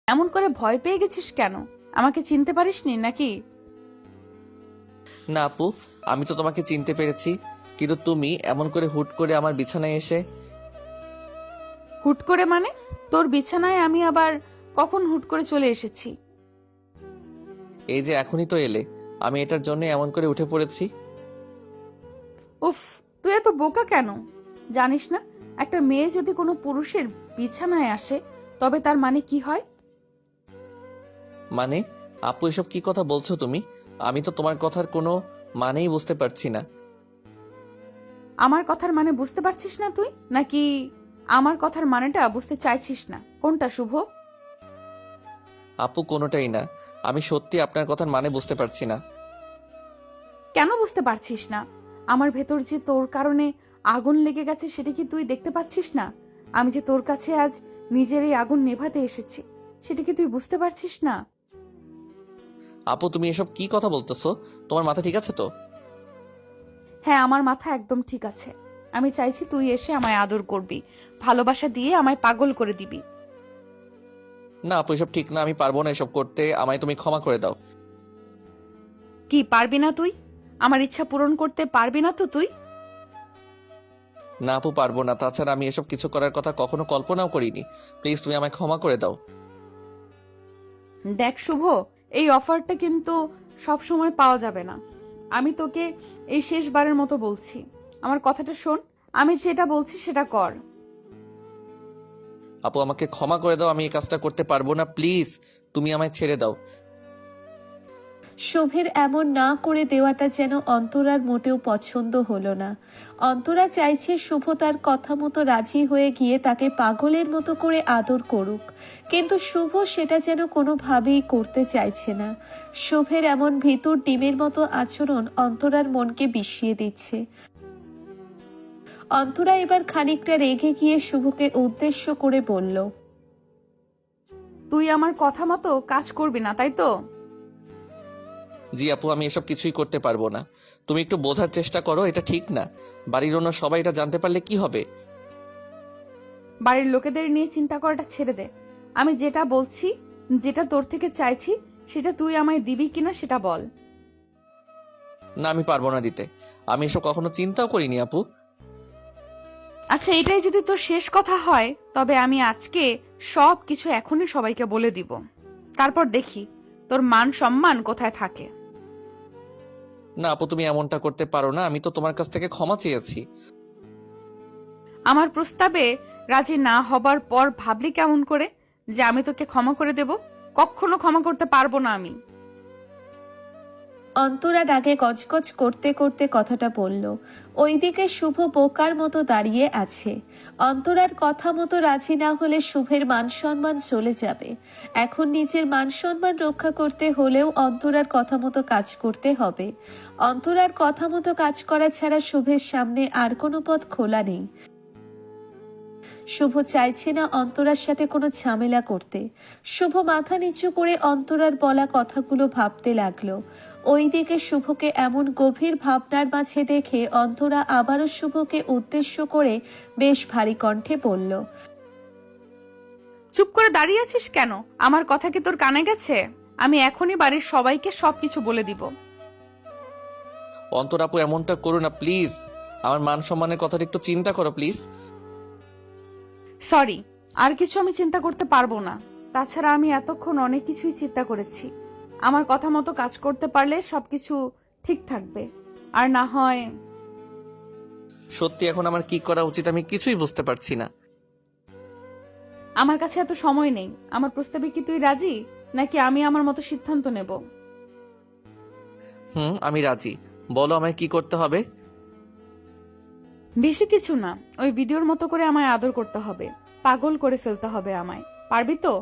এমন করে ভয় পেয়ে গেছিস কেন? আমাকে চিনতে পারিসনি নাকি? না আপু, আমি তো তোমাকে চিনতে পেরেছি, কিন্তু তুমি এমন করে হুট করে আমার বিছানায় এসে। হুট করে মানে? তোর বিছানায় আমি আবার কখন হুট করে চলে এসেছি? এই যে এখনই তো এলে, আমি এটার জন্য এমন করে উঠে পড়েছি। উফ, তুই এত বোকা কেন? জানিস না একটা মেয়ে যদি কোনো পুরুষের বিছানায় আসে তবে তার মানে কি হয়? মানে আপু, এসব কি কথা বলছো তুমি? আমি তো তোমার কথার কোনো মানেই বুঝতে পারছি না। আমার কথার মানে বুঝতে পারছিস না তুই, নাকি আমার কথার মানেটা বুঝতে চাইছিস না? কোনটা শুভ? আপু কোনোটাই না, আমি সত্যি আপনার কথার মানে বুঝতে পারছি না। কেন বুঝতে পারছিস না? আমার ভেতর যে তোর কারণে আগুন লেগে গেছে সেটা কি তুই দেখতে পাচ্ছিস না? আমি যে তোর কাছে আজ নিজের এই আগুন নেভাতে এসেছি, সেটা কি তুই বুঝতে পারছিস না? আপু তুমি এসব কি কথা বলতেছো? তোমার মাথা ঠিক আছে তো? হ্যাঁ, আমার মাথা একদম ঠিক আছে। আমি চাইছি তুই এসে আমায় আদর করবি, ভালোবাসা দিয়ে আমায় পাগল করে দিবি। না আপু, এসব ঠিক না, আমি পারবো না এসব করতে, আমায় তুমি ক্ষমা করে দাও। কি পারবি না তুই? আমার ইচ্ছা পূরণ করতে পারবি না তো তুই? না আপু, পারবো না, তাছাড়া আমি এসব কিছু করার কথা কখনো কল্পনাও করিনি। প্লিজ তুমি আমায় ক্ষমা করে দাও। দেখ শুভ, এই অফারটা কিন্তু সব সময় পাওয়া যাবে না। আমি তোকে এই শেষবারের মতো বলছি, আমার কথাটা শোন। আমি যেটা বলছি সেটা কর। আপু আমাকে ক্ষমা করে দাও, আমি এই কাজটা করতে পারবো না, প্লিজ তুমি আমায় ছেড়ে দাও। শুভের এমন না করে দেওয়াটা যেন অন্তরার মোটেও পছন্দ হলো না। অন্তরা চাইছে শুভ তার কথা মতো রাজি হয়ে গিয়ে তাকে পাগলের মতো করে আদর করুক, কিন্তু শুভ সেটা যেন কোনোভাবেই করতে চাইছে না। শুভের এমন ভিতর ডিমের মতো আচরণ অন্তরার মনকে বিষিয়ে দিচ্ছে। অন্তরা এবার খানিকটা রেগে গিয়ে শুভকে উদ্দেশ্য করে বলল, তুই আমার কথা মতো কাজ করবি না, তাই তো? জি আপু, আমি এসব কিছুই করতে পারবো না। তুমি একটু বোঝার চেষ্টা করো, এটা ঠিক না। বাড়ির অন্য সবাই এটা জানতে পারলে কি হবে? বাড়ির লোকেদের নিয়ে চিন্তা করাটা ছেড়ে দে। আমি যেটা বলছি, যেটা তোর থেকে চাইছি, সেটা তুই আমায় দিবি কিনা সেটা বল। না, আমি পারবো না দিতে। আমি এসব কখনো চিন্তাও করিনি আপু। আচ্ছা, এটাই যদি তোর শেষ কথা হয় তবে আমি আজকে সব কিছু এখনই সবাইকে বলে দিব। তারপর দেখি তোর মান সম্মান কোথায় থাকে। না আপু, তুমি এমনটা করতে পারো না, আমি তো তোমার কাছ থেকে ক্ষমা চেয়েছি। আমার প্রস্তাবে রাজি না হবার পর ভাবলি কেমন করে যে আমি তোকে ক্ষমা করে দেব? কখনো ক্ষমা করতে পারবো না আমি। অন্তরা রাগে গজগজ করতে করতে কথাটা বলল। ওইদিকে শুভ বোকার মতো দাঁড়িয়ে আছে। অন্তরার কথা মতো রাজি না হলে শুভের মান সম্মান চলে যাবে। এখন নিজের মান সম্মান রক্ষা করতে হলেও অন্তরার কথা মতো কাজ করতে হবে। অন্তরার কথা মতো কাজ করা ছাড়া শুভের সামনে আর কোনো পথ খোলা নেই। শুভ চাইছে না অন্তরার সাথে কোনো ঝামেলা করতে। শুভ মাথা নিচু করে অন্তরার বলা কথাগুলো ভাবতে লাগলো। ওইদিকে শুভকে এমন গভীর ভাবনার মাঝে দেখে অন্তরা আবারও শুভকে উদ্দেশ্য করে বেশ ভারী কণ্ঠে বলল, চুপ করে দাঁড়িয়ে আছিস কেন? আমার কথা কি তোর কানে গেছে? আমি এখনই বাড়ির সবাইকে সবকিছু বলে দিব। অন্তর আপু, এমনটা করো না প্লিজ। আমার মান সম্মানের কথাটা একটু চিন্তা করো প্লিজ। সরি, আর কিছু আমি চিন্তা করতে পারবো না। তাছাড়া আমি এতক্ষণ অনেক কিছুই চিন্তা করেছি। আমার কথা মতো কাজ করতে পারলে সবকিছু ঠিক থাকবে, আর না হয়। সত্যি এখন আমার কি করা উচিত আমি কিছুই বুঝতে পারছি না। আমার কাছে এত সময় নেই। আমার প্রস্তাবে কি তুই রাজি, নাকি আমি আমার মতো সিদ্ধান্ত নেব? আমি রাজি। বলো আমায় কি করতে হবে। বেশি কিছু না, ওই ভিডিওর মতো করে আমায় আদর করতে হবে, পাগল করে ফেলতে হবে আমায়। পারবি তো?